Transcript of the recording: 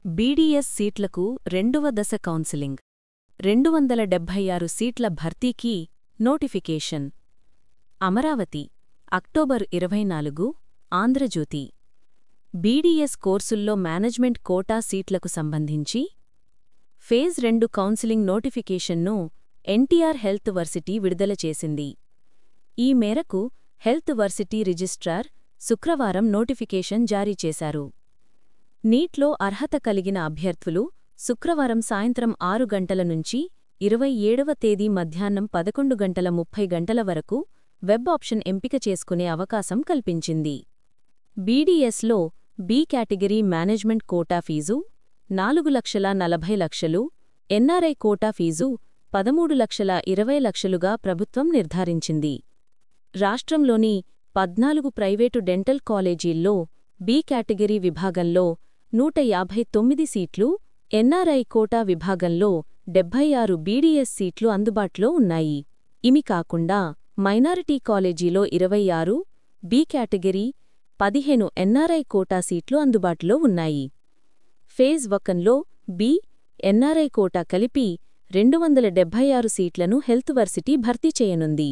BDS సీట్లకు రెండవ దశ కౌన్సిలింగ్ 276 సీట్ల భర్తీకి notification. Amaravati October 24 Andhrajyothy. BDS కోర్సుల్లో మేనేజ్మెంట్ కోటా సీట్లకు సంబంధించి ఫేజ్ 2 కౌన్సిలింగ్ నోటిఫికేషన్ను ఎన్టీఆర్ హెల్త్ వర్సిటీ విడుదల చేసింది. ఈ మేరకు హెల్త్ వర్సిటీ రిజిస్ట్రార్ శుక్రవారం నోటిఫికేషన్ జారీ చేశారు. నీట్లో అర్హత కలిగిన అభ్యర్థులు శుక్రవారం సాయంత్రం 6 గంటల నుంచి 27వ తేదీ మధ్యాహ్నం 11:30 వరకు వెబ్ ఆప్షన్ ఎంపిక చేసుకునే అవకాశం కల్పించింది. బీడీఎస్లో B category management quota fees 4,40,00,000, NRI quota fees 13,20,00,000గా ప్రభుత్వం నిర్ధారించింది. రాష్ట్రంలోని 14 ప్రైవేటు డెంటల్ కాలేజీల్లో బి కేటగిరీ విభాగంలో 159 సీట్లు, ఎన్ఆర్ఐ కోటా విభాగంలో 76 బీడీఎస్ సీట్లు అందుబాటులో ఉన్నాయి. ఇమి కాకుండా మైనారిటీ కాలేజీలో 26, బి కేటగిరీ 15 ఎన్ఆర్ఐ కోటా సీట్లు అందుబాటులో ఉన్నాయి. ఫేజ్ 1లో బి, ఎన్ఆర్ఐ కోటా కలిపి 276 సీట్లను హెల్త్ వర్సిటీ భర్తీ చేయనుంది.